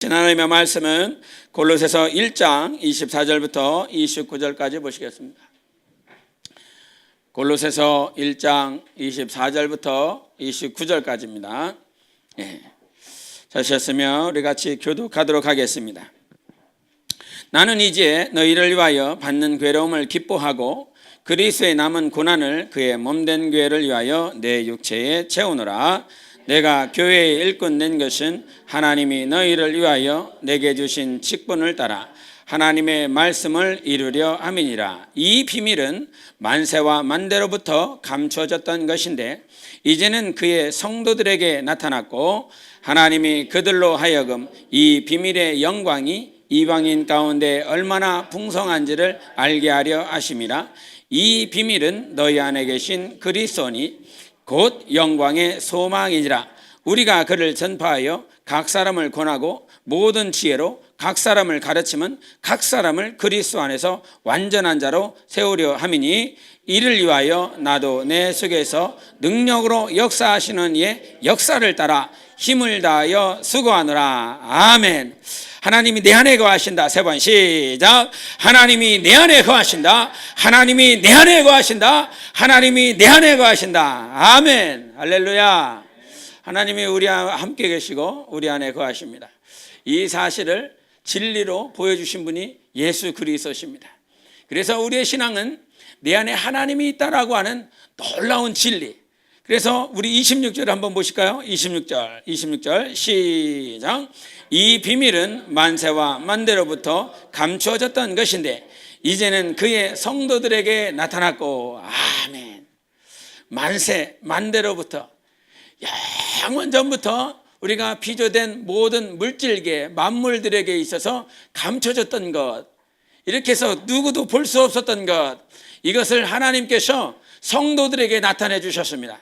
하나님의 말씀은 골로새서 1장 24절부터 29절까지 보시겠습니다. 골로새서 1장 24절부터 29절까지입니다. 찾으셨으면 우리 같이 교독하도록 하겠습니다. 나는 이제 너희를 위하여 받는 괴로움을 기뻐하고 그리스도의 남은 고난을 그의 몸된 교회를 위하여 내 육체에 채우노라. 내가 교회에 일꾼 낸 것은 하나님이 너희를 위하여 내게 주신 직분을 따라 하나님의 말씀을 이루려 함이니라. 이 비밀은 만세와 만대로부터 감춰졌던 것인데 이제는 그의 성도들에게 나타났고 하나님이 그들로 하여금 이 비밀의 영광이 이방인 가운데 얼마나 풍성한지를 알게 하려 하심이라. 이 비밀은 너희 안에 계신 그리스도니 곧 영광의 소망이니라. 우리가 그를 전파하여 각 사람을 권하고 모든 지혜로 각 사람을 가르치면 각 사람을 그리스도 안에서 완전한 자로 세우려 함이니 이를 위하여 나도 내 속에서 능력으로 역사하시는 이의 역사를 따라 힘을 다하여 수고하노라. 아멘. 하나님이 내 안에 거하신다. 세 번 시작. 하나님이 내 안에 거하신다. 하나님이 내 안에 거하신다. 하나님이 내 안에 거하신다. 아멘. 할렐루야. 하나님이 우리와 함께 계시고 우리 안에 거하십니다. 이 사실을 진리로 보여주신 분이 예수 그리스도십니다. 그래서 우리의 신앙은 내 안에 하나님이 있다라고 하는 놀라운 진리. 그래서 우리 26절 한번 보실까요? 26절 시작. 이 비밀은 만세와 만대로부터 감추어졌던 것인데 이제는 그의 성도들에게 나타났고. 아멘. 만세 만대로부터 영원 전부터 우리가 피조된 모든 물질계 만물들에게 있어서 감춰졌던 것, 이렇게 해서 누구도 볼 수 없었던 것, 이것을 하나님께서 성도들에게 나타내 주셨습니다.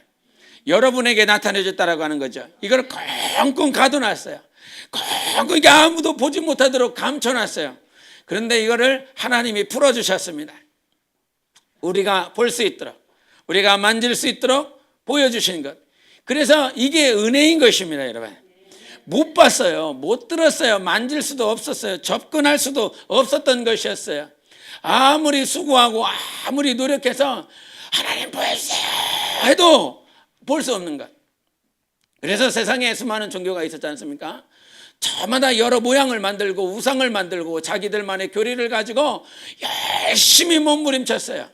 여러분에게 나타내 줬다라고 하는 거죠. 이걸 꽁꽁 가둬놨어요. 꽁꽁 아무도 보지 못하도록 감춰놨어요. 그런데 이거를 하나님이 풀어주셨습니다. 우리가 볼 수 있도록, 우리가 만질 수 있도록 보여주신 것. 그래서 이게 은혜인 것입니다, 여러분. 못 봤어요. 못 들었어요. 만질 수도 없었어요. 접근할 수도 없었던 것이었어요. 아무리 수고하고 아무리 노력해서 하나님 보여주세요 해도 볼 수 없는 것. 그래서 세상에 수많은 종교가 있었지 않습니까? 저마다 여러 모양을 만들고 우상을 만들고 자기들만의 교리를 가지고 열심히 몸부림쳤어요.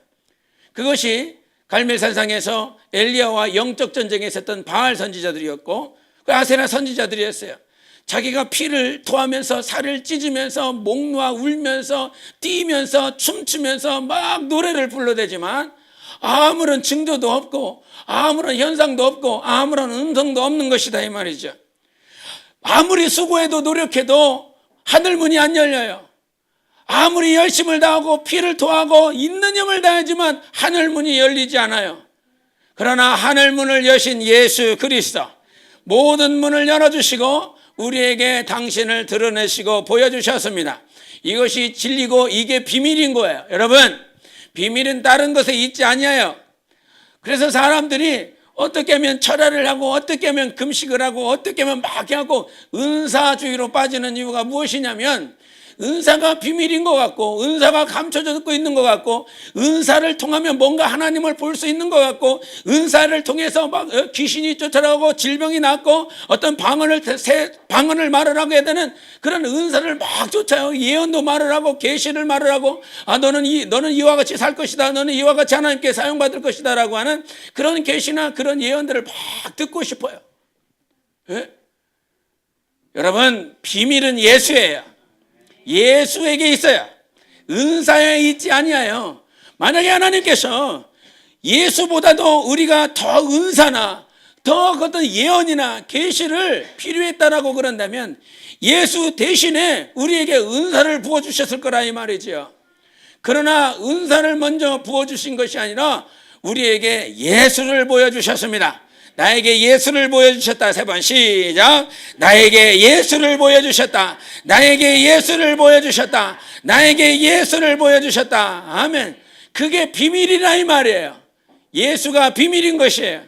그것이 갈멜산상에서 엘리야와 영적 전쟁에 있었던 바알 선지자들이었고 그 아세라 선지자들이었어요. 자기가 피를 토하면서 살을 찢으면서 목 놓아 울면서 뛰면서 춤추면서 막 노래를 불러대지만 아무런 징조도 없고 아무런 현상도 없고 아무런 음성도 없는 것이다, 이 말이죠. 아무리 수고해도 노력해도 하늘문이 안 열려요. 아무리 열심을 다하고 피를 토하고 있는 힘을 다하지만 하늘문이 열리지 않아요. 그러나 하늘문을 여신 예수 그리스도, 모든 문을 열어주시고 우리에게 당신을 드러내시고 보여주셨습니다. 이것이 진리고 이게 비밀인 거예요. 여러분, 비밀은 다른 것에 있지 아니에요. 그래서 사람들이 어떻게 하면 철야를 하고 어떻게 하면 금식을 하고 어떻게 하면 막 하고 은사주의로 빠지는 이유가 무엇이냐면 은사가 비밀인 것 같고 은사가 감춰져 있는 것 같고 은사를 통하면 뭔가 하나님을 볼 수 있는 것 같고 은사를 통해서 막 귀신이 쫓아나오고 질병이 낫고 어떤 방언을 말을 하게 되는 그런 은사를 막 쫓아요. 예언도 말을 하고 계시를 말을 하고 너는 이와 같이 살 것이다, 너는 이와 같이 하나님께 사용받을 것이다 라고 하는 그런 계시나 그런 예언들을 막 듣고 싶어요. 예? 여러분, 비밀은 예수예요. 예수에게 있어요. 은사에 있지 아니하여. 만약에 하나님께서 예수보다도 우리가 더 은사나 더 어떤 예언이나 계시를 필요했다라고 그런다면 예수 대신에 우리에게 은사를 부어주셨을 거라 이 말이죠. 그러나 은사를 먼저 부어주신 것이 아니라 우리에게 예수를 보여주셨습니다. 나에게 예수를 보여주셨다. 세 번 시작. 나에게 예수를 보여주셨다. 나에게 예수를 보여주셨다. 나에게 예수를 보여주셨다. 아멘. 그게 비밀이라 이 말이에요. 예수가 비밀인 것이에요.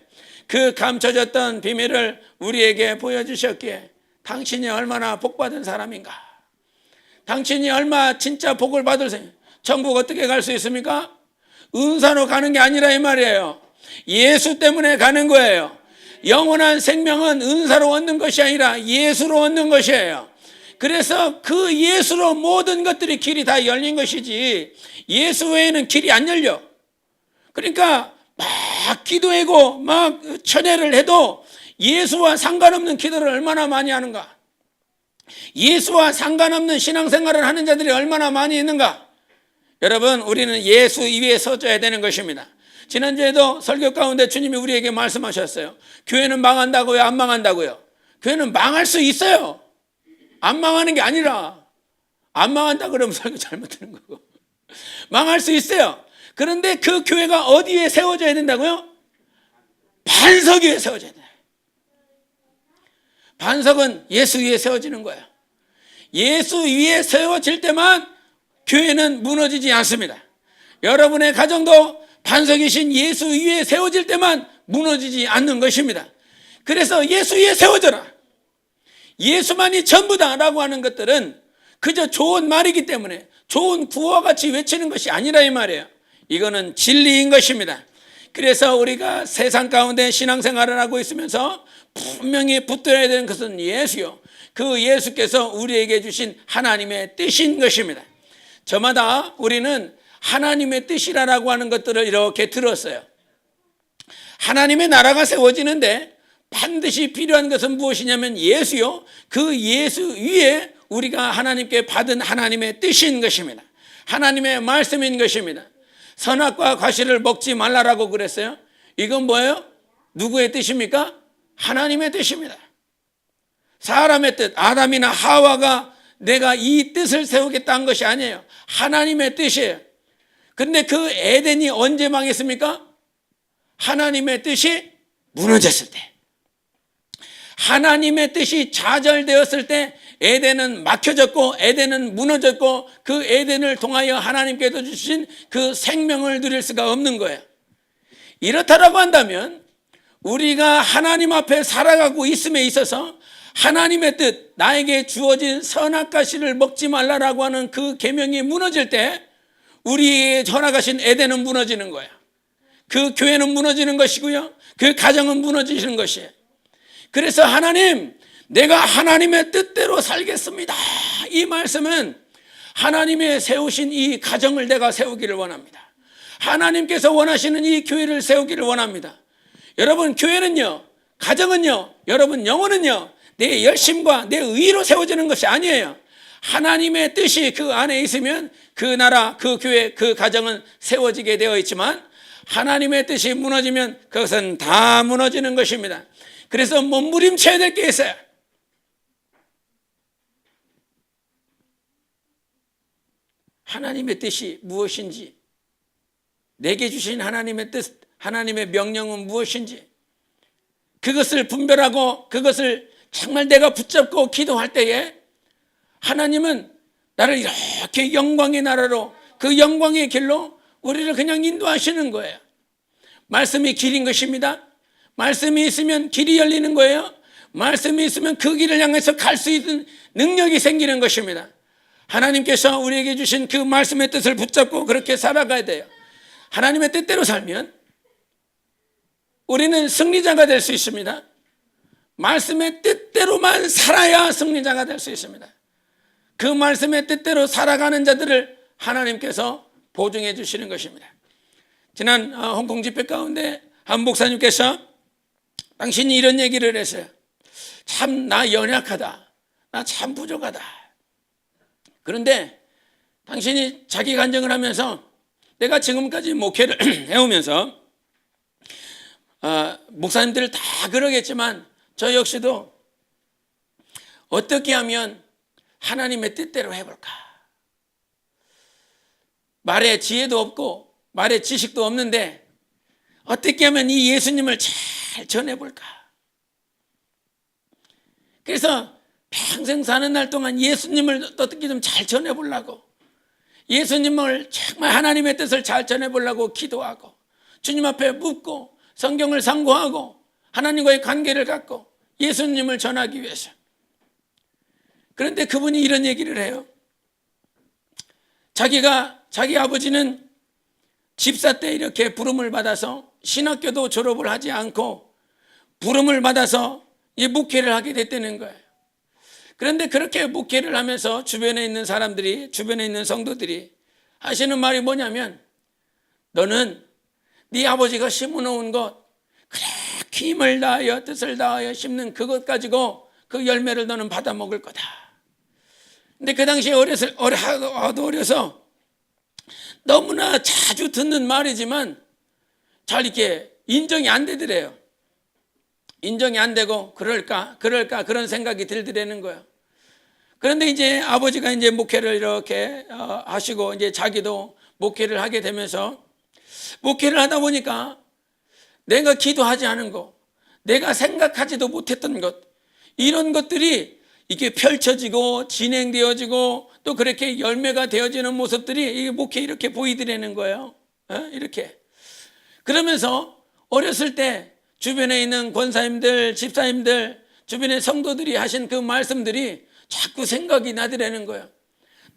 그 감춰졌던 비밀을 우리에게 보여주셨기에 당신이 얼마나 복받은 사람인가? 당신이 얼마 진짜 복을 받을 수, 천국 어떻게 갈 수 있습니까? 은사로 가는 게 아니라 이 말이에요. 예수 때문에 가는 거예요. 영원한 생명은 은사로 얻는 것이 아니라 예수로 얻는 것이에요. 그래서 그 예수로 모든 것들이 길이 다 열린 것이지 예수 외에는 길이 안 열려. 그러니까 막 기도하고 막 천회를 해도 예수와 상관없는 기도를 얼마나 많이 하는가? 예수와 상관없는 신앙생활을 하는 자들이 얼마나 많이 있는가? 여러분, 우리는 예수 위에 서줘야 되는 것입니다. 지난주에도 설교 가운데 주님이 우리에게 말씀하셨어요. 교회는 망한다고요? 안 망한다고요? 교회는 망할 수 있어요. 안 망하는 게 아니라, 안 망한다 그러면 설교 잘못 듣는 거고. 망할 수 있어요. 그런데 그 교회가 어디에 세워져야 된다고요? 반석 위에 세워져야 돼요. 반석은 예수 위에 세워지는 거예요. 예수 위에 세워질 때만 교회는 무너지지 않습니다. 여러분의 가정도 반석이신 예수 위에 세워질 때만 무너지지 않는 것입니다. 그래서 예수 위에 세워져라. 예수만이 전부다라고 하는 것들은 그저 좋은 말이기 때문에 좋은 구호와 같이 외치는 것이 아니라 이 말이에요. 이거는 진리인 것입니다. 그래서 우리가 세상 가운데 신앙생활을 하고 있으면서 분명히 붙들어야 되는 것은 예수요. 그 예수께서 우리에게 주신 하나님의 뜻인 것입니다. 저마다 우리는 하나님의 뜻이라고 하는 것들을 이렇게 들었어요. 하나님의 나라가 세워지는데 반드시 필요한 것은 무엇이냐면 예수요. 그 예수 위에 우리가 하나님께 받은 하나님의 뜻인 것입니다. 하나님의 말씀인 것입니다. 선악과 과실을 먹지 말라라고 그랬어요. 이건 뭐예요? 누구의 뜻입니까? 하나님의 뜻입니다. 사람의 뜻, 아담이나 하와가 내가 이 뜻을 세우겠다 한 것이 아니에요. 하나님의 뜻이에요. 근데 그 에덴이 언제 망했습니까? 하나님의 뜻이 무너졌을 때. 하나님의 뜻이 좌절되었을 때 에덴은 막혀졌고 에덴은 무너졌고 그 에덴을 통하여 하나님께서 주신 그 생명을 누릴 수가 없는 거예요. 이렇다라고 한다면 우리가 하나님 앞에 살아가고 있음에 있어서 하나님의 뜻, 나에게 주어진 선악과 실을 먹지 말라라고 하는 그 계명이 무너질 때 우리의 전화가신 에덴은 무너지는 거예요. 그 교회는 무너지는 것이고요. 그 가정은 무너지시는 것이에요. 그래서 하나님, 내가 하나님의 뜻대로 살겠습니다. 이 말씀은 하나님의 세우신 이 가정을 내가 세우기를 원합니다. 하나님께서 원하시는 이 교회를 세우기를 원합니다. 여러분, 교회는요, 가정은요, 여러분 영혼은요, 내 열심과 내 의로 세워지는 것이 아니에요. 하나님의 뜻이 그 안에 있으면 그 나라, 그 교회, 그 가정은 세워지게 되어 있지만 하나님의 뜻이 무너지면 그것은 다 무너지는 것입니다. 그래서 몸부림쳐야 될 게 있어요. 하나님의 뜻이 무엇인지, 내게 주신 하나님의 뜻, 하나님의 명령은 무엇인지, 그것을 분별하고 그것을 정말 내가 붙잡고 기도할 때에 하나님은 나를 이렇게 영광의 나라로, 그 영광의 길로 우리를 그냥 인도하시는 거예요. 말씀이 길인 것입니다. 말씀이 있으면 길이 열리는 거예요. 말씀이 있으면 그 길을 향해서 갈 수 있는 능력이 생기는 것입니다. 하나님께서 우리에게 주신 그 말씀의 뜻을 붙잡고 그렇게 살아가야 돼요. 하나님의 뜻대로 살면 우리는 승리자가 될 수 있습니다. 말씀의 뜻대로만 살아야 승리자가 될 수 있습니다. 그 말씀의 뜻대로 살아가는 자들을 하나님께서 보증해 주시는 것입니다. 지난 홍콩 집회 가운데 한 목사님께서 당신이 이런 얘기를 했어요. 참 나 연약하다. 나 참 부족하다. 그런데 당신이 자기 간증을 하면서 내가 지금까지 목회를 해오면서 목사님들 다 그러겠지만 저 역시도 어떻게 하면 하나님의 뜻대로 해볼까? 말에 지혜도 없고 말에 지식도 없는데 어떻게 하면 이 예수님을 잘 전해볼까? 그래서 평생 사는 날 동안 예수님을 어떻게 좀 잘 전해보려고, 예수님을 정말 하나님의 뜻을 잘 전해보려고 기도하고 주님 앞에 묻고 성경을 상고하고 하나님과의 관계를 갖고 예수님을 전하기 위해서 그런데 그분이 이런 얘기를 해요. 자기 아버지는 집사 때 이렇게 부름을 받아서 신학교도 졸업을 하지 않고 부름을 받아서 이 목회를 하게 됐다는 거예요. 그런데 그렇게 목회를 하면서 주변에 있는 사람들이, 주변에 있는 성도들이 하시는 말이 뭐냐면, 너는 네 아버지가 심어놓은 것, 그렇게 힘을 다하여 뜻을 다하여 심는 그것 가지고 그 열매를 너는 받아 먹을 거다. 근데 그 당시에 어려서 너무나 자주 듣는 말이지만 잘 이렇게 인정이 안 되더래요. 인정이 안 되고 그럴까 그런 생각이 들더라는 거예요. 그런데 이제 아버지가 이제 목회를 이렇게 하시고 이제 자기도 목회를 하게 되면서 목회를 하다 보니까 내가 기도하지 않은 것, 내가 생각하지도 못했던 것, 이런 것들이 이게 펼쳐지고 진행되어지고 또 그렇게 열매가 되어지는 모습들이 이 목회에 이렇게 보이더라는 거예요. 이렇게. 그러면서 어렸을 때 주변에 있는 권사님들, 집사님들, 주변의 성도들이 하신 그 말씀들이 자꾸 생각이 나더라는 거예요.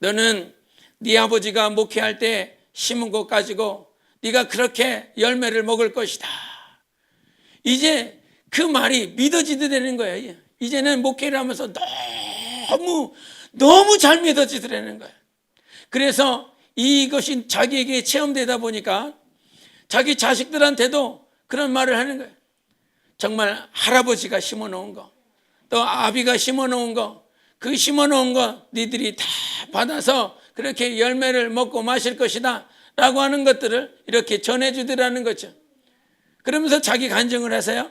너는 네 아버지가 목회할 때 심은 것 가지고 네가 그렇게 열매를 먹을 것이다. 이제 그 말이 믿어지더라는 거예요. 이제는 목회를 하면서 너무 잘 믿어지더라는 거예요. 그래서 이것이 자기에게 체험되다 보니까 자기 자식들한테도 그런 말을 하는 거예요. 정말 할아버지가 심어놓은 거, 또 아비가 심어놓은 거, 그 심어놓은 거 니들이 다 받아서 그렇게 열매를 먹고 마실 것이다 라고 하는 것들을 이렇게 전해주더라는 거죠. 그러면서 자기 간증을 하세요.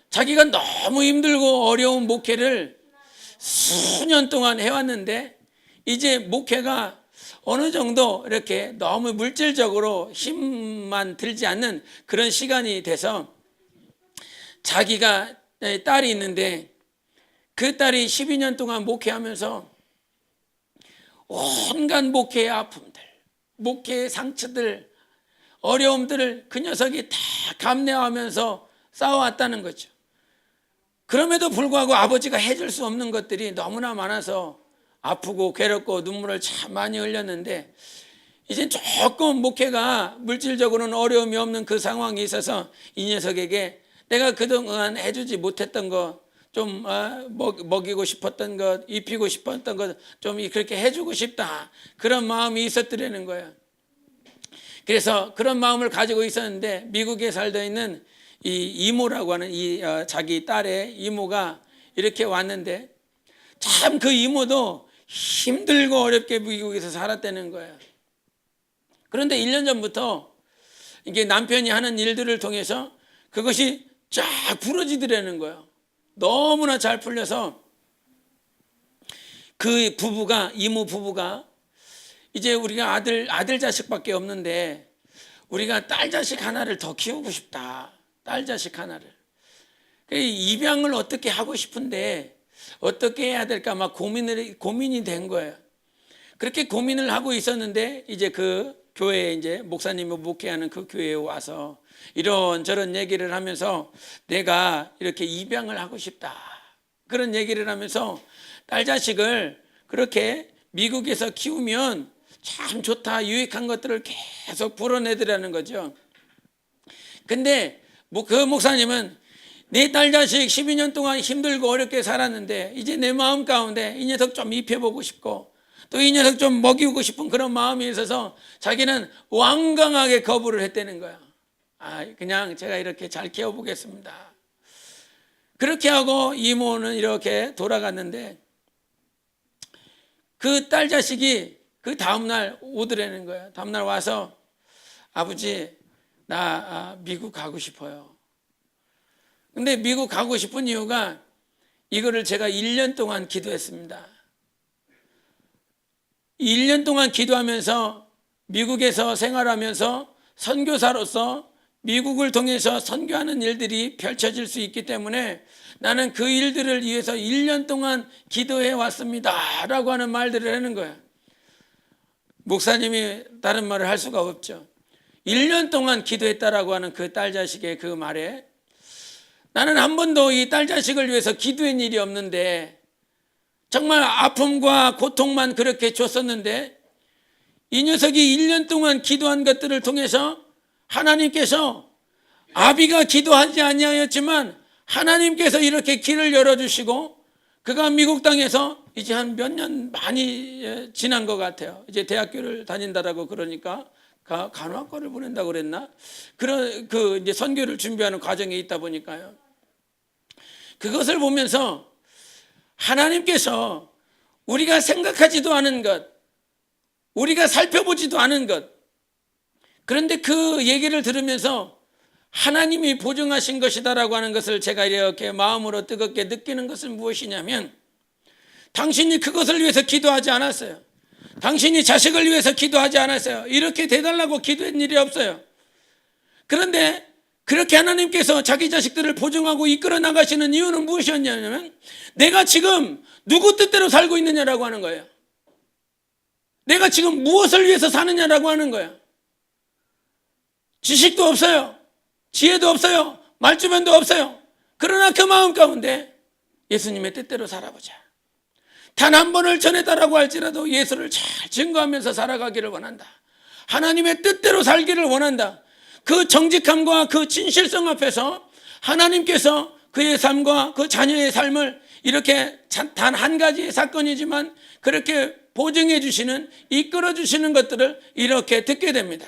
자기가 너무 힘들고 어려운 목회를 수년 동안 해왔는데 이제 목회가 어느 정도 이렇게 너무 물질적으로 힘만 들지 않는 그런 시간이 돼서 자기가 딸이 있는데 그 딸이 12년 동안 목회하면서 온갖 목회의 아픔들, 목회의 상처들, 어려움들을 그 녀석이 다 감내하면서 쌓아왔다는 거죠. 그럼에도 불구하고 아버지가 해줄 수 없는 것들이 너무나 많아서 아프고 괴롭고 눈물을 참 많이 흘렸는데 이제 조금 목회가 물질적으로는 어려움이 없는 그 상황이 있어서 이 녀석에게 내가 그동안 해주지 못했던 것, 좀 먹이고 싶었던 것, 입히고 싶었던 것 좀 그렇게 해주고 싶다, 그런 마음이 있었더라는 거예요. 그래서 그런 마음을 가지고 있었는데 미국에 살고 있는 이 이모라고 하는 이 자기 딸의 이모가 이렇게 왔는데 참 그 이모도 힘들고 어렵게 미국에서 살았다는 거예요. 그런데 1년 전부터 이게 남편이 하는 일들을 통해서 그것이 쫙 부러지더라는 거예요. 너무나 잘 풀려서 그 부부가, 이모 부부가 이제 우리가 아들 자식밖에 없는데 우리가 딸 자식 하나를 더 키우고 싶다. 딸 자식 하나를. 입양을 어떻게 하고 싶은데 어떻게 해야 될까 막 고민이 된 거예요. 그렇게 고민을 하고 있었는데 이제 그 교회에 이제 목사님이 목회하는 그 교회에 와서 이런저런 얘기를 하면서 내가 이렇게 입양을 하고 싶다, 그런 얘기를 하면서 딸 자식을 그렇게 미국에서 키우면 참 좋다, 유익한 것들을 계속 불어내더라는 거죠. 근데 그 목사님은 내 딸 자식 12년 동안 힘들고 어렵게 살았는데 이제 내 마음 가운데 이 녀석 좀 입혀보고 싶고 또 이 녀석 좀 먹이고 싶은 그런 마음이 있어서 자기는 완강하게 거부를 했다는 거야. 그냥 제가 이렇게 잘 키워보겠습니다. 그렇게 하고 이모는 이렇게 돌아갔는데 그 딸 자식이 그 다음날 오더라는 거예요. 다음날 와서 아버지 나 미국 가고 싶어요. 근데 미국 가고 싶은 이유가 이거를 제가 1년 동안 기도했습니다. 1년 동안 기도하면서 미국에서 생활하면서 선교사로서 미국을 통해서 선교하는 일들이 펼쳐질 수 있기 때문에 나는 그 일들을 위해서 1년 동안 기도해 왔습니다 라고 하는 말들을 하는 거예요. 목사님이 다른 말을 할 수가 없죠. 1년 동안 기도했다라고 하는 그 딸 자식의 그 말에 나는 한 번도 이 딸 자식을 위해서 기도한 일이 없는데 정말 아픔과 고통만 그렇게 줬었는데 이 녀석이 1년 동안 기도한 것들을 통해서 하나님께서 아비가 기도하지 아니하였지만 하나님께서 이렇게 길을 열어주시고 그가 미국 땅에서 이제 한 몇 년 많이 지난 것 같아요. 이제 대학교를 다닌다라고 그러니까 간호학과를 보낸다고 그랬나? 이제 선교를 준비하는 과정에 있다 보니까요. 그것을 보면서 하나님께서 우리가 생각하지도 않은 것, 우리가 살펴보지도 않은 것, 그런데 그 얘기를 들으면서 하나님이 보증하신 것이다라고 하는 것을 제가 이렇게 마음으로 뜨겁게 느끼는 것은 무엇이냐면 당신이 그것을 위해서 기도하지 않았어요. 당신이 자식을 위해서 기도하지 않았어요. 이렇게 돼달라고 기도한 일이 없어요. 그런데 그렇게 하나님께서 자기 자식들을 보증하고 이끌어 나가시는 이유는 무엇이었냐면 내가 지금 누구 뜻대로 살고 있느냐라고 하는 거예요. 내가 지금 무엇을 위해서 사느냐라고 하는 거예요. 지식도 없어요. 지혜도 없어요. 말주변도 없어요. 그러나 그 마음 가운데 예수님의 뜻대로 살아보자. 단 한 번을 전했다라고 할지라도 예수를 잘 증거하면서 살아가기를 원한다. 하나님의 뜻대로 살기를 원한다. 그 정직함과 그 진실성 앞에서 하나님께서 그의 삶과 그 자녀의 삶을 이렇게 단 한 가지의 사건이지만 그렇게 보증해 주시는, 이끌어 주시는 것들을 이렇게 듣게 됩니다.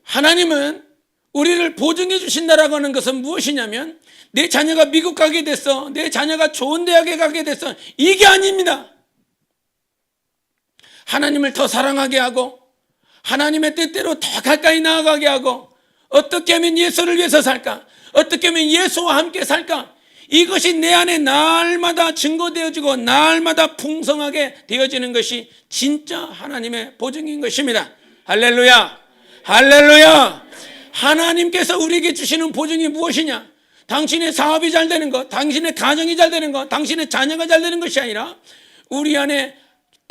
하나님은 우리를 보증해 주신다라고 하는 것은 무엇이냐면 내 자녀가 미국 가게 됐어, 내 자녀가 좋은 대학에 가게 됐어, 이게 아닙니다. 하나님을 더 사랑하게 하고 하나님의 뜻대로 더 가까이 나아가게 하고 어떻게 하면 예수를 위해서 살까, 어떻게 하면 예수와 함께 살까, 이것이 내 안에 날마다 증거되어지고 날마다 풍성하게 되어지는 것이 진짜 하나님의 보증인 것입니다. 할렐루야, 할렐루야. 하나님께서 우리에게 주시는 보증이 무엇이냐? 당신의 사업이 잘 되는 것, 당신의 가정이 잘 되는 것, 당신의 자녀가 잘 되는 것이 아니라 우리 안에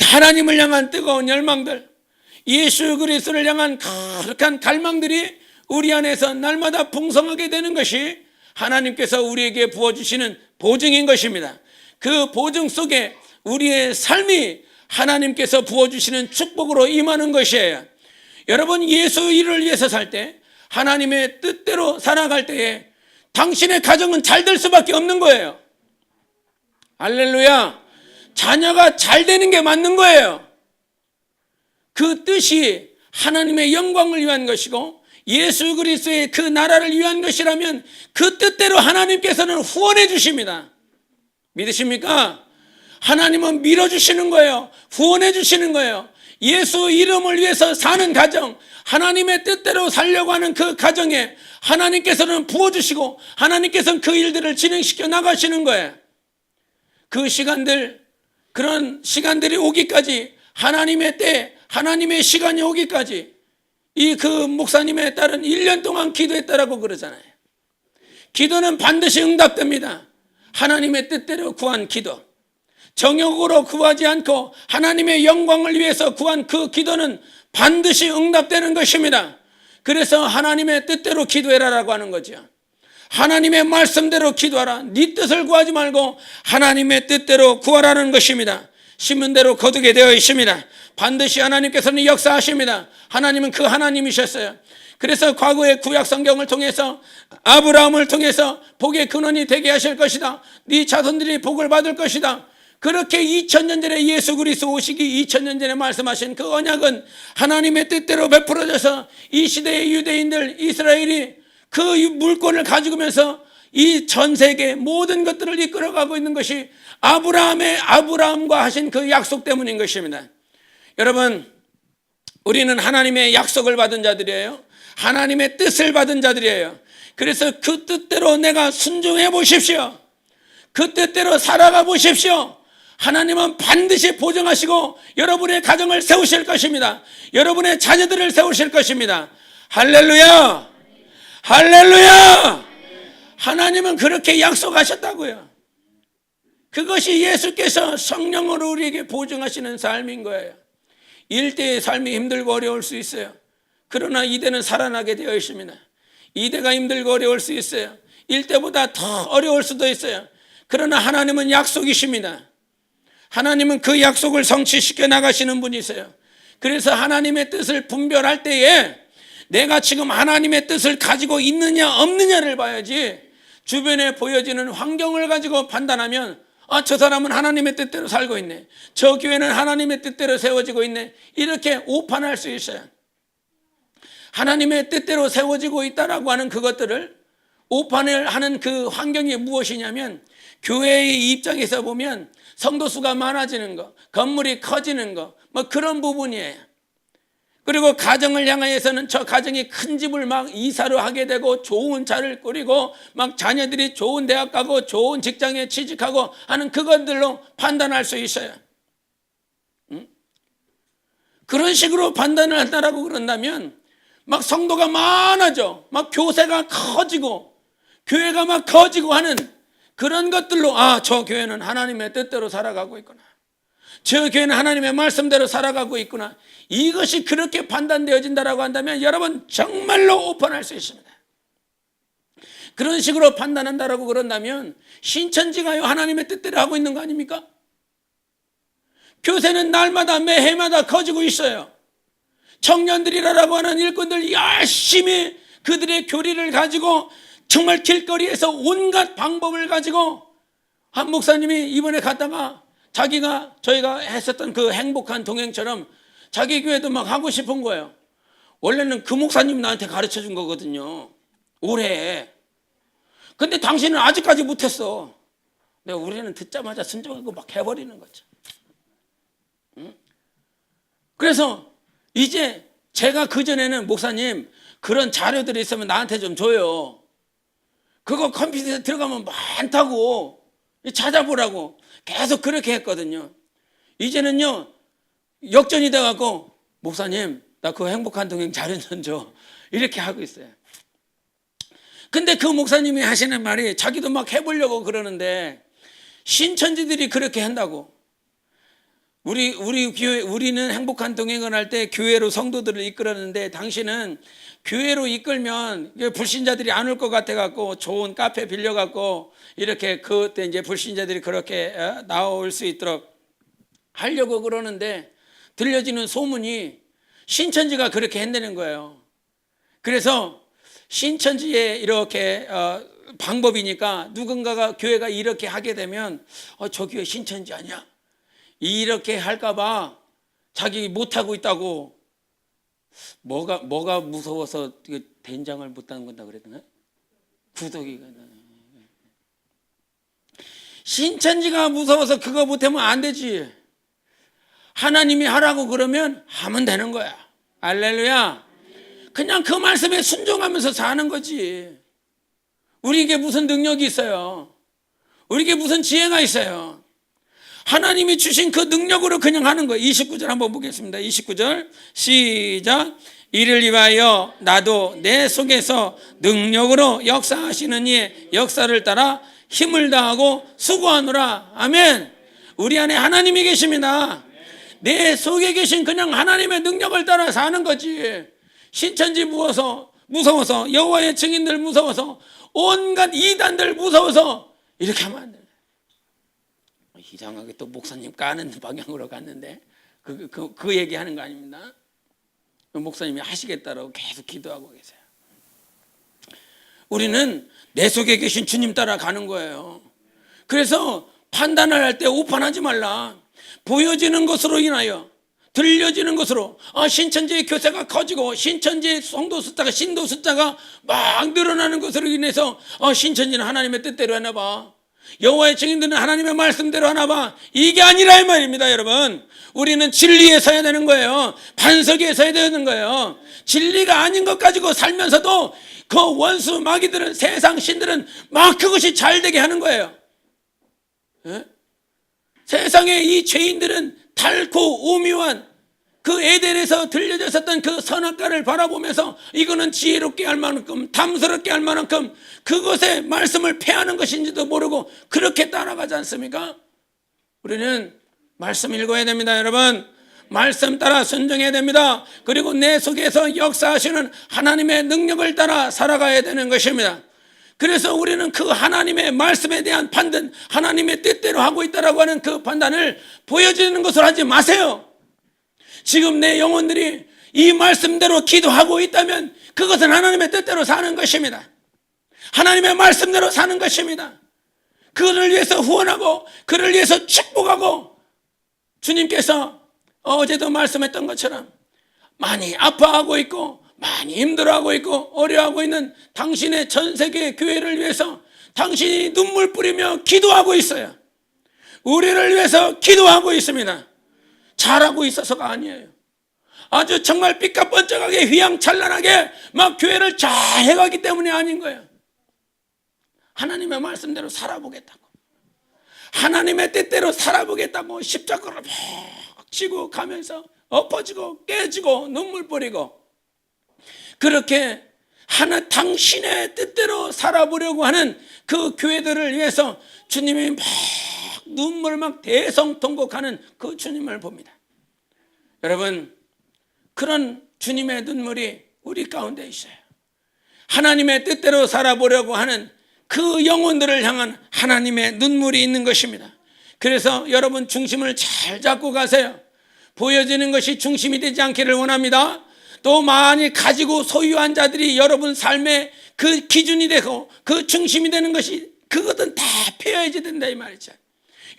하나님을 향한 뜨거운 열망들, 예수 그리스도를 향한 거룩한 갈망들이 우리 안에서 날마다 풍성하게 되는 것이 하나님께서 우리에게 부어주시는 보증인 것입니다. 그 보증 속에 우리의 삶이 하나님께서 부어주시는 축복으로 임하는 것이에요. 여러분, 예수 일을 위해서 살 때, 하나님의 뜻대로 살아갈 때에 당신의 가정은 잘 될 수밖에 없는 거예요. 할렐루야. 자녀가 잘 되는 게 맞는 거예요. 그 뜻이 하나님의 영광을 위한 것이고 예수 그리스도의 그 나라를 위한 것이라면 그 뜻대로 하나님께서는 후원해 주십니다. 믿으십니까? 하나님은 밀어주시는 거예요. 후원해 주시는 거예요. 예수 이름을 위해서 사는 가정, 하나님의 뜻대로 살려고 하는 그 가정에 하나님께서는 부어주시고 하나님께서는 그 일들을 진행시켜 나가시는 거예요. 그 시간들, 그런 시간들이 오기까지, 하나님의 때, 하나님의 시간이 오기까지 이 그 목사님의 딸은 1년 동안 기도했다라고 그러잖아요. 기도는 반드시 응답됩니다. 하나님의 뜻대로 구한 기도, 정욕으로 구하지 않고 하나님의 영광을 위해서 구한 그 기도는 반드시 응답되는 것입니다. 그래서 하나님의 뜻대로 기도해라라고 하는 거죠. 하나님의 말씀대로 기도하라. 네 뜻을 구하지 말고 하나님의 뜻대로 구하라는 것입니다. 신문대로 거두게 되어 있습니다. 반드시 하나님께서는 역사하십니다. 하나님은 그 하나님이셨어요. 그래서 과거의 구약 성경을 통해서 아브라함을 통해서 복의 근원이 되게 하실 것이다. 네 자손들이 복을 받을 것이다. 그렇게 2000년 전에 예수 그리스도 오시기 2000년 전에 말씀하신 그 언약은 하나님의 뜻대로 베풀어져서 이 시대의 유대인들, 이스라엘이 그 물권을 가지고면서 이 전 세계 모든 것들을 이끌어가고 있는 것이 아브라함과 하신 그 약속 때문인 것입니다. 여러분, 우리는 하나님의 약속을 받은 자들이에요. 하나님의 뜻을 받은 자들이에요. 그래서 그 뜻대로 내가 순종해 보십시오. 그 뜻대로 살아가 보십시오. 하나님은 반드시 보증하시고 여러분의 가정을 세우실 것입니다. 여러분의 자녀들을 세우실 것입니다. 할렐루야, 할렐루야. 하나님은 그렇게 약속하셨다고요. 그것이 예수께서 성령으로 우리에게 보증하시는 삶인 거예요. 일대의 삶이 힘들고 어려울 수 있어요. 그러나 이대는 살아나게 되어 있습니다. 이대가 힘들고 어려울 수 있어요. 일대보다 더 어려울 수도 있어요. 그러나 하나님은 약속이십니다. 하나님은 그 약속을 성취시켜 나가시는 분이세요. 그래서 하나님의 뜻을 분별할 때에 내가 지금 하나님의 뜻을 가지고 있느냐 없느냐를 봐야지, 주변에 보여지는 환경을 가지고 판단하면 저 사람은 하나님의 뜻대로 살고 있네, 저 교회는 하나님의 뜻대로 세워지고 있네, 이렇게 오판할 수 있어요. 하나님의 뜻대로 세워지고 있다라고 하는 그것들을 오판을 하는 그 환경이 무엇이냐면, 교회의 입장에서 보면 성도 수가 많아지는 거, 건물이 커지는 거, 뭐 그런 부분이에요. 그리고 가정을 향하여서는 저 가정이 큰 집을 막 이사를 하게 되고 좋은 차를 꾸리고 막 자녀들이 좋은 대학 가고 좋은 직장에 취직하고 하는 그것들로 판단할 수 있어요. 그런 식으로 판단을 한다라고 그런다면 막 성도가 많아져, 막 교세가 커지고 교회가 막 커지고 하는 그런 것들로 저 교회는 하나님의 뜻대로 살아가고 있구나, 저 교회는 하나님의 말씀대로 살아가고 있구나, 이것이 그렇게 판단되어진다라고 한다면 여러분 정말로 오픈할 수 있습니다. 그런 식으로 판단한다라고 그런다면 신천지가요 하나님의 뜻대로 하고 있는 거 아닙니까? 교세는 날마다 매해마다 커지고 있어요. 청년들이라고 하는 일꾼들 열심히 그들의 교리를 가지고 정말 길거리에서 온갖 방법을 가지고, 한 목사님이 이번에 갔다가 저희가 했었던 그 행복한 동행처럼 자기 교회도 막 하고 싶은 거예요. 원래는 그 목사님 나한테 가르쳐 준 거거든요, 올해. 근데 당신은 아직까지 못했어. 내가 우리는 듣자마자 순종하고 막 해버리는 거죠. 그래서 이제 제가 그전에는 목사님 그런 자료들이 있으면 나한테 좀 줘요, 그거 컴퓨터에 들어가면 많다고 찾아보라고 계속 그렇게 했거든요. 이제는요 역전이 돼갖고 목사님 나 그 행복한 동행 자료 좀 줘, 이렇게 하고 있어요. 근데 그 목사님이 하시는 말이 자기도 막 해보려고 그러는데 신천지들이 그렇게 한다고. 우리 교회, 우리는 행복한 동행을 할 때 교회로 성도들을 이끌었는데 당신은 교회로 이끌면 불신자들이 안 올 것 같아 갖고 좋은 카페 빌려 갖고 이렇게 그때 이제 불신자들이 그렇게 나올 수 있도록 하려고 그러는데 들려지는 소문이 신천지가 그렇게 한다는 거예요. 그래서 신천지에 이렇게 방법이니까 누군가가 교회가 이렇게 하게 되면 저 교회 신천지 아니야? 이렇게 할까봐 자기 못하고 있다고. 뭐가 무서워서 된장을 못 담근다 그랬나? 구더기가. 신천지가 무서워서 그거 못하면 안 되지. 하나님이 하라고 그러면 하면 되는 거야. 할렐루야. 그냥 그 말씀에 순종하면서 사는 거지. 우리에게 무슨 능력이 있어요? 우리에게 무슨 지혜가 있어요? 하나님이 주신 그 능력으로 그냥 하는 거예요. 29절 한번 보겠습니다. 29절 시작. 이를 위하여 나도 내 속에서 능력으로 역사하시는 이의 역사를 따라 힘을 다하고 수고하노라. 아멘. 우리 안에 하나님이 계십니다. 내 속에 계신 그냥 하나님의 능력을 따라 사는 거지. 신천지 무서워서 여호와의 증인들 무서워서 온갖 이단들 무서워서 이렇게 하면 안 돼. 이상하게 또 목사님 까는 방향으로 갔는데 그 얘기하는 거 아닙니다. 목사님이 하시겠다라고 계속 기도하고 계세요. 우리는 내 속에 계신 주님 따라 가는 거예요. 그래서 판단을 할 때 오판하지 말라. 보여지는 것으로 인하여, 들려지는 것으로 신천지의 교세가 커지고 신천지의 성도 숫자가, 신도 숫자가 막 늘어나는 것으로 인해서 신천지는 하나님의 뜻대로 하나 봐, 여호와의 증인들은 하나님의 말씀대로 하나 봐, 이게 아니라 이 말입니다. 여러분, 우리는 진리에 서야 되는 거예요. 반석에 서야 되는 거예요. 진리가 아닌 것 가지고 살면서도 그 원수 마귀들은, 세상 신들은 막 그것이 잘 되게 하는 거예요. 예? 세상의 이 죄인들은 달고 오묘한 그 에덴에서 들려졌었던 그 선악과를 바라보면서 이거는 지혜롭게 할 만큼, 탐스럽게 할 만큼 그것의 말씀을 패하는 것인지도 모르고 그렇게 따라가지 않습니까? 우리는 말씀 읽어야 됩니다. 여러분, 말씀 따라 순종해야 됩니다. 그리고 내 속에서 역사하시는 하나님의 능력을 따라 살아가야 되는 것입니다. 그래서 우리는 그 하나님의 말씀에 대한 판단, 하나님의 뜻대로 하고 있다라고 하는 그 판단을 보여주는 것을 하지 마세요. 지금 내 영혼들이 이 말씀대로 기도하고 있다면 그것은 하나님의 뜻대로 사는 것입니다. 하나님의 말씀대로 사는 것입니다. 그를 위해서 후원하고 그를 위해서 축복하고, 주님께서 어제도 말씀했던 것처럼 많이 아파하고 있고 많이 힘들어하고 있고 어려워하고 있는 당신의 전 세계 교회를 위해서 당신이 눈물 뿌리며 기도하고 있어요. 우리를 위해서 기도하고 있습니다. 잘하고 있어서가 아니에요. 아주 정말 삐까뻔쩍하게 휘황찬란하게 막 교회를 잘 해가기 때문에 아닌 거예요. 하나님의 말씀대로 살아보겠다고, 하나님의 뜻대로 살아보겠다고 십자가를 막 지고 가면서 엎어지고 깨지고 눈물 뿌리고, 그렇게 당신의 뜻대로 살아보려고 하는 그 교회들을 위해서 주님이 막 눈물 막 대성통곡하는 그 주님을 봅니다. 여러분, 그런 주님의 눈물이 우리 가운데 있어요. 하나님의 뜻대로 살아보려고 하는 그 영혼들을 향한 하나님의 눈물이 있는 것입니다. 그래서 여러분 중심을 잘 잡고 가세요. 보여지는 것이 중심이 되지 않기를 원합니다. 또 많이 가지고 소유한 자들이 여러분 삶의 그 기준이 되고 그 중심이 되는 것이, 그것은 다 펴야지 된다 이 말이죠.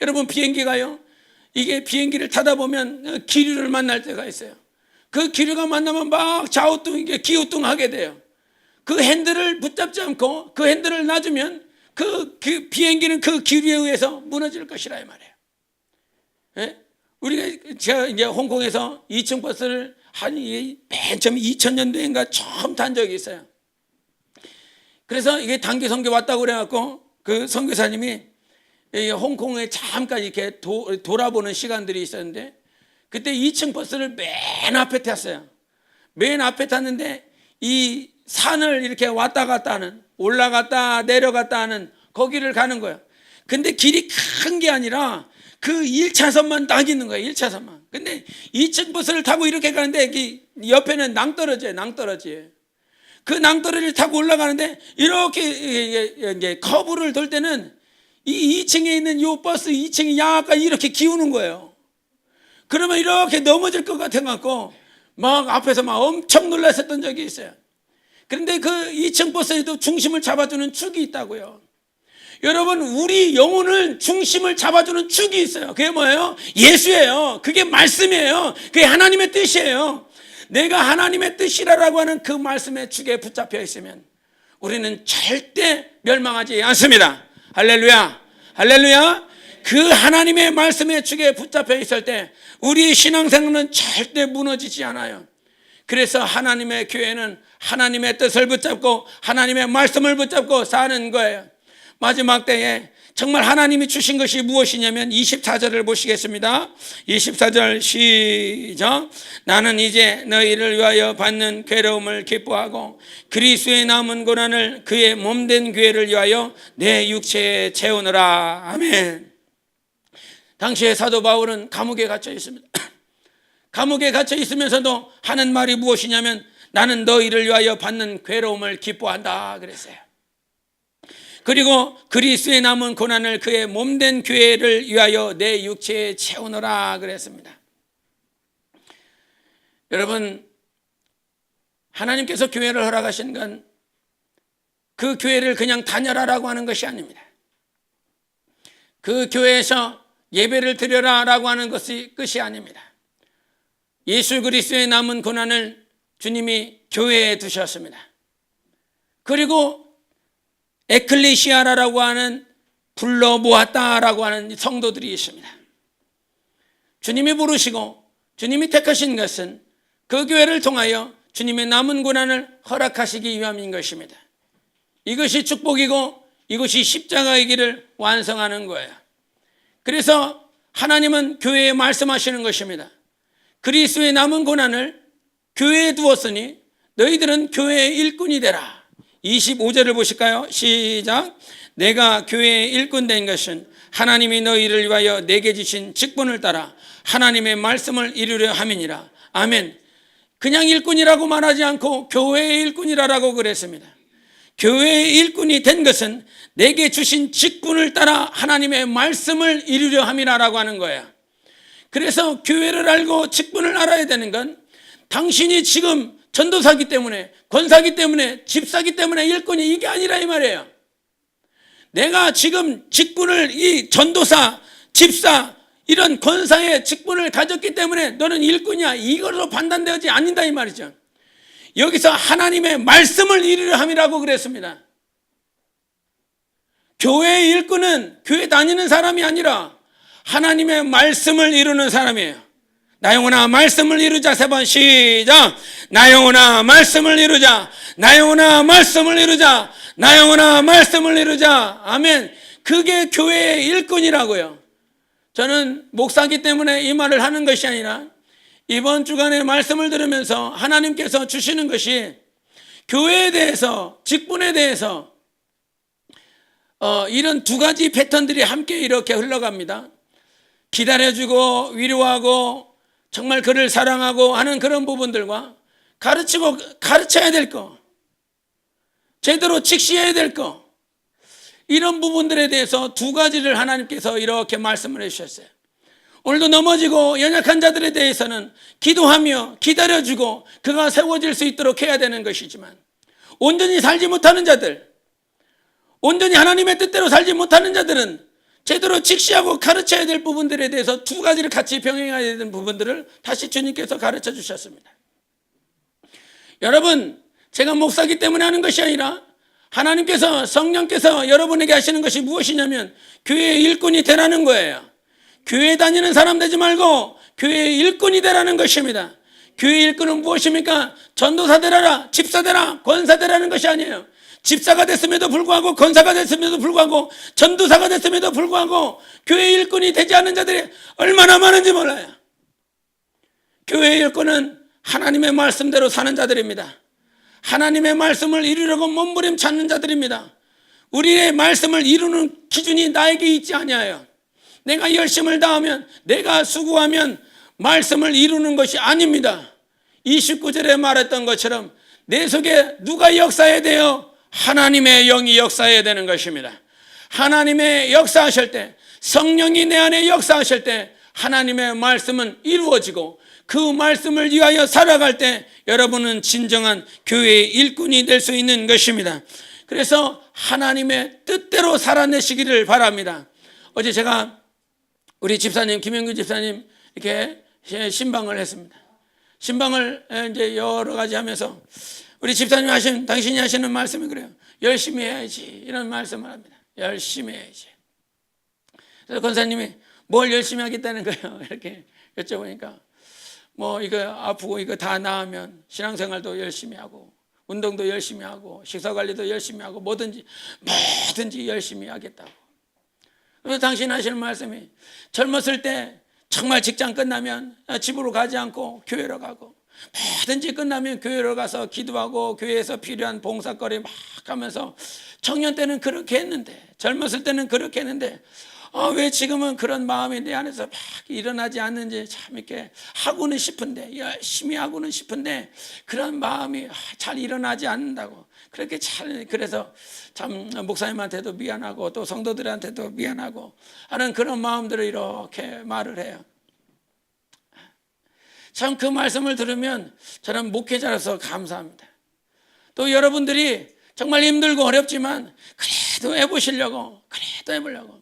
여러분, 비행기가요, 이게 비행기를 타다 보면 기류를 만날 때가 있어요. 그 기류가 만나면 막 기우뚱하게 돼요. 그 핸들을 붙잡지 않고 그 핸들을 놔주면 그 비행기는 그 기류에 의해서 무너질 것이라 이 말이에요. 예? 제가 이제 홍콩에서 2층 버스를 맨 처음 2000년도인가 처음 탄 적이 있어요. 그래서 이게 단기 선교 왔다고 그래갖고 그 선교사님이 홍콩에 잠깐 이렇게 돌아보는 시간들이 있었는데, 그때 2층 버스를 맨 앞에 탔어요. 맨 앞에 탔는데 이 산을 이렇게 왔다 갔다 하는, 올라갔다 내려갔다 하는 거기를 가는 거예요. 근데 길이 큰 게 아니라 그 1차선만 딱 있는 거예요. 1차선만. 근데 2층 버스를 타고 이렇게 가는데 옆에는 낭떠러지예요. 낭떠러지. 그 낭떠러지를 타고 올라가는데 이렇게 이제 커브를 돌 때는 이 2층에 있는 이 버스 2층이 약간 이렇게 기우는 거예요. 그러면 이렇게 넘어질 것 같아갖고 막 앞에서 막 엄청 놀랐었던 적이 있어요. 그런데 그 2층 버스에도 중심을 잡아주는 축이 있다고요. 여러분, 우리 영혼을 중심을 잡아주는 축이 있어요. 그게 뭐예요? 예수예요. 그게 말씀이에요. 그게 하나님의 뜻이에요. 내가 하나님의 뜻이라고 하는 그 말씀의 축에 붙잡혀 있으면 우리는 절대 멸망하지 않습니다. 할렐루야, 할렐루야. 그 하나님의 말씀의 축에 붙잡혀 있을 때 우리의 신앙생활은 절대 무너지지 않아요. 그래서 하나님의 교회는 하나님의 뜻을 붙잡고 하나님의 말씀을 붙잡고 사는 거예요. 마지막 때에 정말 하나님이 주신 것이 무엇이냐면 24절을 보시겠습니다. 24절 시작. 나는 이제 너희를 위하여 받는 괴로움을 기뻐하고 그리스도의 남은 고난을 그의 몸된 교회를 위하여 내 육체에 채우느라. 아멘. 당시에 사도 바울은 감옥에 갇혀 있습니다. 감옥에 갇혀 있으면서도 하는 말이 무엇이냐면 나는 너희를 위하여 받는 괴로움을 기뻐한다 그랬어요. 그리고 그리스도의 남은 고난을 그의 몸된 교회를 위하여 내 육체에 채우노라 그랬습니다. 여러분, 하나님께서 교회를 허락하신 건 그 교회를 그냥 다녀라라고 하는 것이 아닙니다. 그 교회에서 예배를 드려라라고 하는 것이 끝이 아닙니다. 예수 그리스도의 남은 고난을 주님이 교회에 두셨습니다. 그리고 에클레시아라고 하는 불러 모았다라고 하는 성도들이 있습니다. 주님이 부르시고 주님이 택하신 것은 그 교회를 통하여 주님의 남은 고난을 허락하시기 위함인 것입니다. 이것이 축복이고 이것이 십자가의 길을 완성하는 거예요. 그래서 하나님은 교회에 말씀하시는 것입니다. 그리스도의 남은 고난을 교회에 두었으니 너희들은 교회의 일꾼이 되라. 25절을 보실까요? 시작. 내가 교회의 일꾼 된 것은 하나님이 너희를 위하여 내게 주신 직분을 따라 하나님의 말씀을 이루려 함이니라. 아멘. 그냥 일꾼이라고 말하지 않고 교회의 일꾼이라고 그랬습니다. 교회의 일꾼이 된 것은 내게 주신 직분을 따라 하나님의 말씀을 이루려 함이라라고 하는 거예요. 그래서 교회를 알고 직분을 알아야 되는 건 당신이 지금 전도사기 때문에, 권사기 때문에, 집사기 때문에 일꾼이 이게 아니라 이 말이에요. 내가 지금 직분을, 이 전도사, 집사, 이런 권사의 직분을 가졌기 때문에 너는 일꾼이야, 이걸로 판단되지 않는다 이 말이죠. 여기서 하나님의 말씀을 이루려 함이라고 그랬습니다. 교회의 일꾼은 교회 다니는 사람이 아니라 하나님의 말씀을 이루는 사람이에요. 나 영혼아 말씀을 이루자. 3번 시작. 나 영혼아 말씀을 이루자. 나 영혼아 말씀을 이루자. 나 영혼아 말씀을 이루자. 아멘. 그게 교회의 일꾼이라고요. 저는 목사기 때문에 이 말을 하는 것이 아니라 이번 주간에 말씀을 들으면서 하나님께서 주시는 것이 교회에 대해서, 직분에 대해서 이런 두 가지 패턴들이 함께 이렇게 흘러갑니다. 기다려주고 위로하고 정말 그를 사랑하고 하는 그런 부분들과 가르치고 가르쳐야 될 거, 제대로 직시해야 될 거, 이런 부분들에 대해서 두 가지를 하나님께서 이렇게 말씀을 해주셨어요. 오늘도 넘어지고 연약한 자들에 대해서는 기도하며 기다려주고 그가 세워질 수 있도록 해야 되는 것이지만, 온전히 살지 못하는 자들, 온전히 하나님의 뜻대로 살지 못하는 자들은 제대로 직시하고 가르쳐야 될 부분들에 대해서 두 가지를 같이 병행해야 되는 부분들을 다시 주님께서 가르쳐 주셨습니다. 여러분, 제가 목사기 때문에 하는 것이 아니라 하나님께서, 성령께서 여러분에게 하시는 것이 무엇이냐면 교회의 일꾼이 되라는 거예요. 교회 다니는 사람 되지 말고 교회의 일꾼이 되라는 것입니다. 교회의 일꾼은 무엇입니까? 전도사 되라라, 집사 되라, 권사 되라는 것이 아니에요. 집사가 됐음에도 불구하고, 권사가 됐음에도 불구하고, 전도사가 됐음에도 불구하고 교회의 일꾼이 되지 않는 자들이 얼마나 많은지 몰라요. 교회의 일꾼은 하나님의 말씀대로 사는 자들입니다. 하나님의 말씀을 이루려고 몸부림 찾는 자들입니다. 우리의 말씀을 이루는 기준이 나에게 있지 아니하여 내가 열심을 다하면, 내가 수고하면 말씀을 이루는 것이 아닙니다. 29절에 말했던 것처럼 내 속에 누가 역사해야 돼요? 하나님의 영이 역사해야 되는 것입니다. 하나님의 역사하실 때, 성령이 내 안에 역사하실 때 하나님의 말씀은 이루어지고 그 말씀을 위하여 살아갈 때 여러분은 진정한 교회의 일꾼이 될 수 있는 것입니다. 그래서 하나님의 뜻대로 살아내시기를 바랍니다. 어제 제가 우리 집사님, 김영규 집사님 이렇게 신방을 했습니다. 신방을 이제 여러 가지 하면서 우리 집사님 당신이 하시는 말씀이 그래요. 열심히 해야지, 이런 말씀을 합니다. 열심히 해야지. 그래서 권사님이 뭘 열심히 하겠다는 거예요. 이렇게 여쭤보니까 뭐 이거 아프고 이거 다 나으면 신앙생활도 열심히 하고 운동도 열심히 하고 식사관리도 열심히 하고 뭐든지 열심히 하겠다고. 그래서 당신 하시는 말씀이 젊었을 때 정말 직장 끝나면 집으로 가지 않고 교회로 가고, 뭐든지 끝나면 교회로 가서 기도하고 교회에서 필요한 봉사거리 막 하면서, 청년 때는 그렇게 했는데, 젊었을 때는 그렇게 했는데 왜 지금은 그런 마음이 내 안에서 막 일어나지 않는지 참 이렇게 하고는 싶은데, 열심히 하고는 싶은데 그런 마음이 잘 일어나지 않는다고. 그렇게 그래서 참 목사님한테도 미안하고 또 성도들한테도 미안하고 하는 그런 마음들을 이렇게 말을 해요. 참 그 말씀을 들으면 저는 목회자로서 감사합니다. 또 여러분들이 정말 힘들고 어렵지만 그래도 해보시려고, 그래도 해보려고,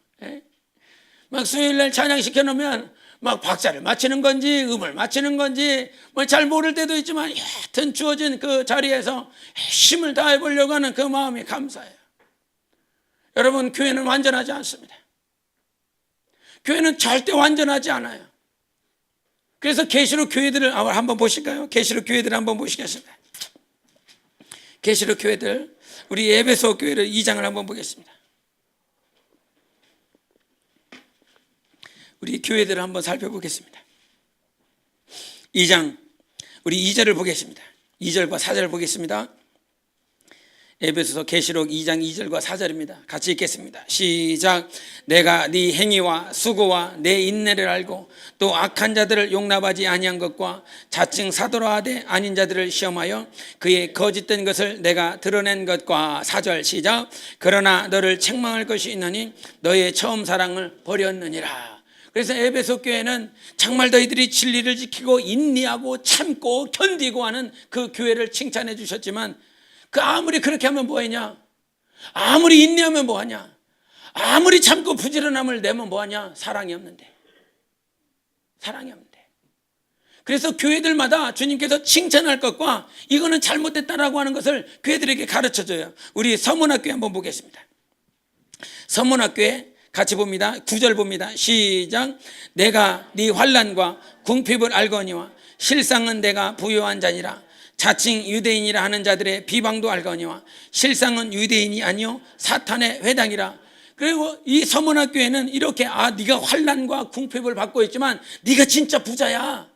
막 수요일날 찬양시켜 놓으면 막 박자를 맞추는 건지 음을 맞추는 건지 뭐 잘 모를 때도 있지만 여하튼 주어진 그 자리에서 힘을 다해 보려고 하는 그 마음이 감사해요. 여러분, 교회는 완전하지 않습니다. 교회는 절대 완전하지 않아요. 그래서 계시록 교회들을 한번 보실까요? 계시록 교회들을 한번 보시겠습니다. 계시록 교회들, 우리 에베소 교회를 2장을 한번 보겠습니다. 우리 교회들을 한번 살펴보겠습니다. 2장, 우리 2절을 보겠습니다. 2절과 4절을 보겠습니다. 에베소서 계시록 2장 2절과 4절입니다. 같이 읽겠습니다. 시작. 내가 네 행위와 수고와 내 인내를 알고 또 악한 자들을 용납하지 아니한 것과 자칭 사도라 하되 아닌 자들을 시험하여 그의 거짓된 것을 내가 드러낸 것과 4절 시작. 그러나 너를 책망할 것이 있느니 너의 처음 사랑을 버렸느니라. 그래서 에베소 교회는 정말 너희들이 진리를 지키고 인내하고 참고 견디고 하는 그 교회를 칭찬해 주셨지만 그 아무리 그렇게 하면 뭐하냐? 아무리 인내하면 뭐하냐? 아무리 참고 부지런함을 내면 뭐하냐? 사랑이 없는데. 사랑이 없는데. 그래서 교회들마다 주님께서 칭찬할 것과 이거는 잘못됐다라고 하는 것을 교회들에게 가르쳐줘요. 우리 서문학교에 한번 보겠습니다. 서문학교에 같이 봅니다. 9절 봅니다. 시작. 내가 네 환난과 궁핍을 알거니와 실상은 내가 부요한 자니라. 자칭 유대인이라 하는 자들의 비방도 알거니와 실상은 유대인이 아니요 사탄의 회당이라. 그리고 이 서문학교에는 이렇게 네가 환난과 궁핍을 받고 있지만 네가 진짜 부자야.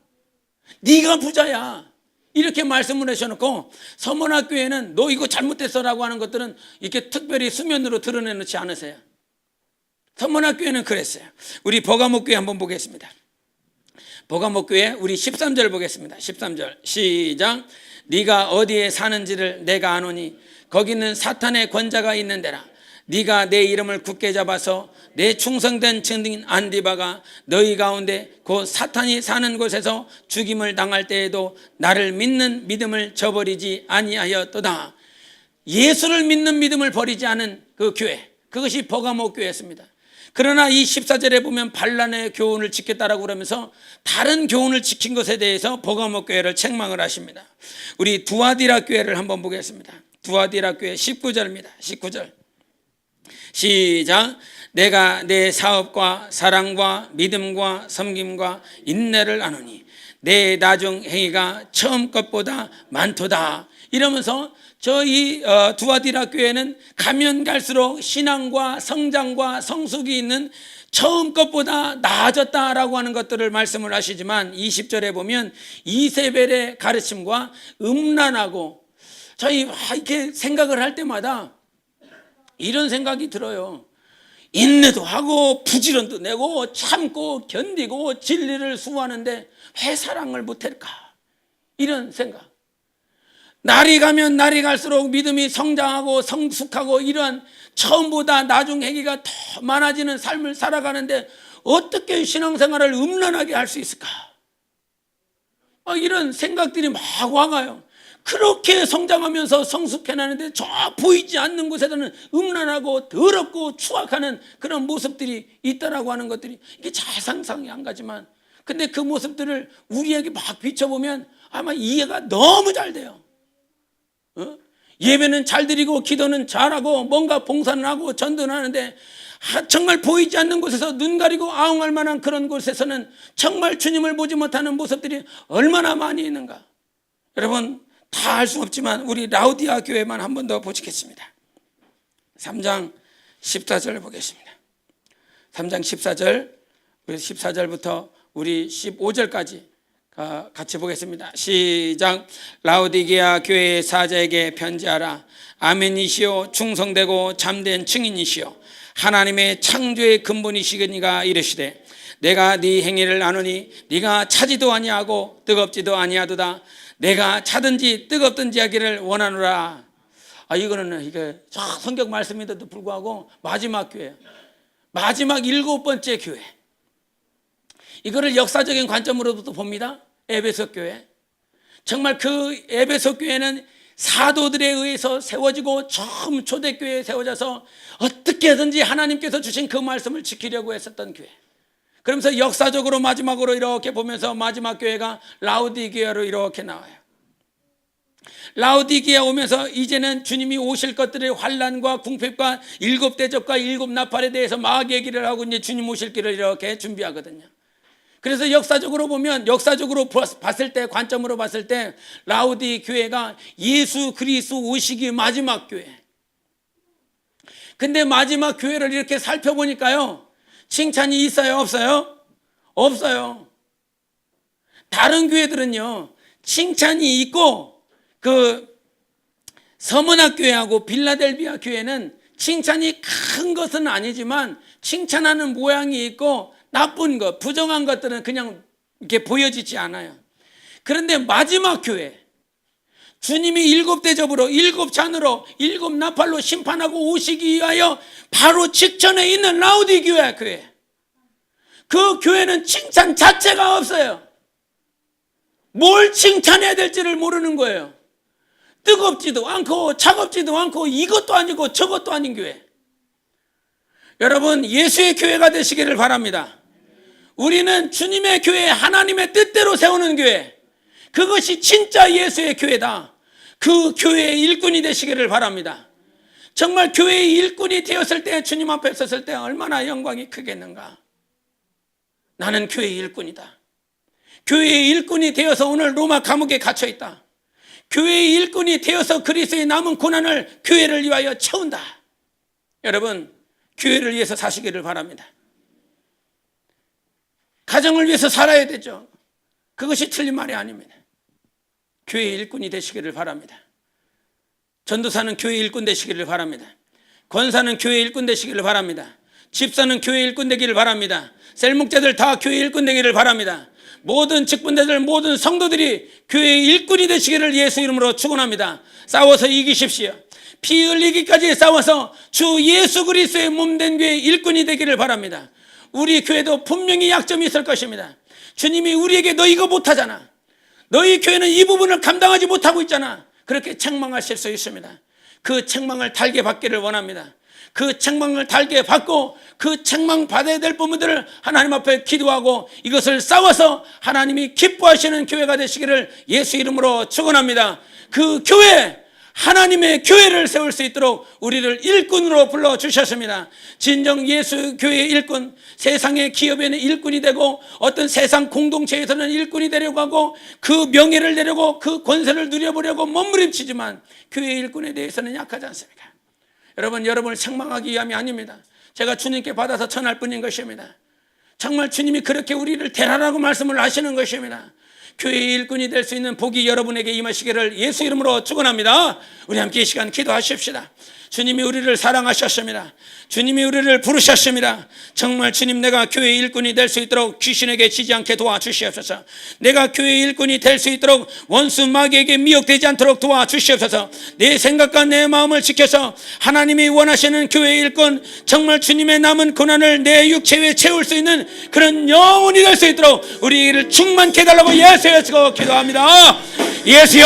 네가 부자야. 이렇게 말씀을 하셔놓고 서문학교에는 너 이거 잘못됐어라고 하는 것들은 이렇게 특별히 수면으로 드러내놓지 않으세요. 서문학교에는 그랬어요. 우리 버가목교회 한번 보겠습니다. 버가목교회 우리 13절 보겠습니다. 13절 시작. 네가 어디에 사는지를 내가 아노니 거기는 사탄의 권자가 있는 데라. 네가 내 이름을 굳게 잡아서 내 충성된 증인 안디바가 너희 가운데 곧 사탄이 사는 곳에서 죽임을 당할 때에도 나를 믿는 믿음을 저버리지 아니하였도다. 예수를 믿는 믿음을 버리지 않은 그 교회, 그것이 버가목 교회였습니다. 그러나 이 14절에 보면 반란의 교훈을 지켰다라고 그러면서 다른 교훈을 지킨 것에 대해서 버가목 교회를 책망을 하십니다. 우리 두아디라 교회를 한번 보겠습니다. 두아디라 교회 19절입니다. 19절 시작. 내가 내 사업과 사랑과 믿음과 섬김과 인내를 아노니 내 나중 행위가 처음 것보다 많도다. 이러면서 저희 두아디라 교회는 가면 갈수록 신앙과 성장과 성숙이 있는 처음 것보다 나아졌다라고 하는 것들을 말씀을 하시지만 20절에 보면 이세벨의 가르침과 음란하고 저희 이렇게 생각을 할 때마다 이런 생각이 들어요. 인내도 하고 부지런도 내고 참고 견디고 진리를 수호하는데 왜 사랑을 못할까? 이런 생각. 날이 가면 날이 갈수록 믿음이 성장하고 성숙하고 이러한 처음보다 나중 행위가 더 많아지는 삶을 살아가는데 어떻게 신앙생활을 음란하게 할 수 있을까? 이런 생각들이 막 와가요. 그렇게 성장하면서 성숙해나는데 저 보이지 않는 곳에서는 음란하고 더럽고 추악하는 그런 모습들이 있다라고 하는 것들이 이게 잘 상상이 안 가지만 근데 그 모습들을 우리에게 막 비춰보면 아마 이해가 너무 잘 돼요. 예배는 잘 드리고 기도는 잘하고 뭔가 봉사는 하고 전도는 하는데 정말 보이지 않는 곳에서 눈 가리고 아웅할 만한 그런 곳에서는 정말 주님을 보지 못하는 모습들이 얼마나 많이 있는가. 여러분 다 알 수 없지만 우리 라우디아 교회만 한 번 더 보시겠습니다. 3장 14절 보겠습니다. 3장 14절 우리 14절부터 우리 15절까지 같이 보겠습니다. 시작. 라우디게아 교회의 사자에게 편지하라. 아멘이시오 충성되고 참된 증인이시오 하나님의 창조의 근본이시니가 이르시되 내가 네 행위를 아노니 네가 차지도 아니하고 뜨겁지도 아니하도다. 내가 차든지 뜨겁든지 하기를 원하노라. 이거는 이게 성경 말씀인데도 불구하고 마지막 교회, 마지막 7번째 교회. 이거를 역사적인 관점으로도 봅니다. 에베소 교회. 정말 그 에베소 교회는 사도들에 의해서 세워지고 처음 초대교회에 세워져서 어떻게 하든지 하나님께서 주신 그 말씀을 지키려고 했었던 교회. 그러면서 역사적으로 마지막으로 이렇게 보면서 마지막 교회가 라우디게아로 이렇게 나와요. 라우디게아 오면서 이제는 주님이 오실 것들의 환난과 궁핍과 7대접과 7나팔에 대해서 막 얘기를 하고 이제 주님 오실 길을 이렇게 준비하거든요. 그래서 역사적으로 보면 역사적으로 봤을 때 관점으로 봤을 때 라우디 교회가 예수 그리스도 오시기 마지막 교회. 근데 마지막 교회를 이렇게 살펴보니까요. 칭찬이 있어요? 없어요? 없어요. 다른 교회들은요. 칭찬이 있고 서머나 교회하고 빌라델비아 교회는 칭찬이 큰 것은 아니지만 칭찬하는 모양이 있고 나쁜 것, 부정한 것들은 그냥 이렇게 보여지지 않아요. 그런데 마지막 교회, 주님이 7대접으로 7잔으로 7나팔로 심판하고 오시기 위하여 바로 직전에 있는 라우디게아 교회, 그 교회는 칭찬 자체가 없어요. 뭘 칭찬해야 될지를 모르는 거예요. 뜨겁지도 않고 차갑지도 않고 이것도 아니고 저것도 아닌 교회. 여러분, 예수의 교회가 되시기를 바랍니다. 우리는 주님의 교회, 하나님의 뜻대로 세우는 교회, 그것이 진짜 예수의 교회다. 그 교회의 일꾼이 되시기를 바랍니다. 정말 교회의 일꾼이 되었을 때, 주님 앞에 섰을 때 얼마나 영광이 크겠는가. 나는 교회의 일꾼이다. 교회의 일꾼이 되어서 오늘 로마 감옥에 갇혀 있다. 교회의 일꾼이 되어서 그리스도의 남은 고난을 교회를 위하여 채운다. 여러분, 교회를 위해서 사시기를 바랍니다. 가정을 위해서 살아야 되죠. 그것이 틀린 말이 아닙니다. 교회의 일꾼이 되시기를 바랍니다. 전도사는 교회의 일꾼 되시기를 바랍니다. 권사는 교회의 일꾼 되시기를 바랍니다. 집사는 교회의 일꾼 되기를 바랍니다. 셀목자들 다 교회의 일꾼 되기를 바랍니다. 모든 직분자들, 모든 성도들이 교회의 일꾼이 되시기를 예수 이름으로 축원합니다. 싸워서 이기십시오. 피 흘리기까지 싸워서 주 예수 그리스도의 몸된 교회의 일꾼이 되기를 바랍니다. 우리 교회도 분명히 약점이 있을 것입니다. 주님이 우리에게 너 이거 못하잖아, 너희 교회는 이 부분을 감당하지 못하고 있잖아, 그렇게 책망하실 수 있습니다. 그 책망을 달게 받기를 원합니다. 그 책망을 달게 받고 그 책망 받아야 될 부분들을 하나님 앞에 기도하고 이것을 싸워서 하나님이 기뻐하시는 교회가 되시기를 예수 이름으로 축원합니다. 그 교회, 하나님의 교회를 세울 수 있도록 우리를 일꾼으로 불러주셨습니다. 진정 예수 교회의 일꾼, 세상의 기업에는 일꾼이 되고 어떤 세상 공동체에서는 일꾼이 되려고 하고 그 명예를 내려고 그 권세를 누려보려고 몸부림치지만 교회의 일꾼에 대해서는 약하지 않습니까? 여러분, 여러분을 책망하기 위함이 아닙니다. 제가 주님께 받아서 전할 뿐인 것입니다. 정말 주님이 그렇게 우리를 대하라고 말씀을 하시는 것입니다. 교회의 일꾼이 될 수 있는 복이 여러분에게 임하시기를 예수 이름으로 축원합니다. 우리 함께 이 시간 기도하십시다. 주님이 우리를 사랑하셨습니다. 주님이 우리를 부르셨습니다. 정말 주님, 내가 교회의 일꾼이 될 수 있도록 귀신에게 지지 않게 도와주시옵소서. 내가 교회의 일꾼이 될 수 있도록 원수 마귀에게 미혹되지 않도록 도와주시옵소서. 내 생각과 내 마음을 지켜서 하나님이 원하시는 교회의 일꾼, 정말 주님의 남은 고난을 내 육체에 채울 수 있는 그런 영혼이 될 수 있도록 우리를 충만케 해달라고 예수여 기도합니다. 예수여.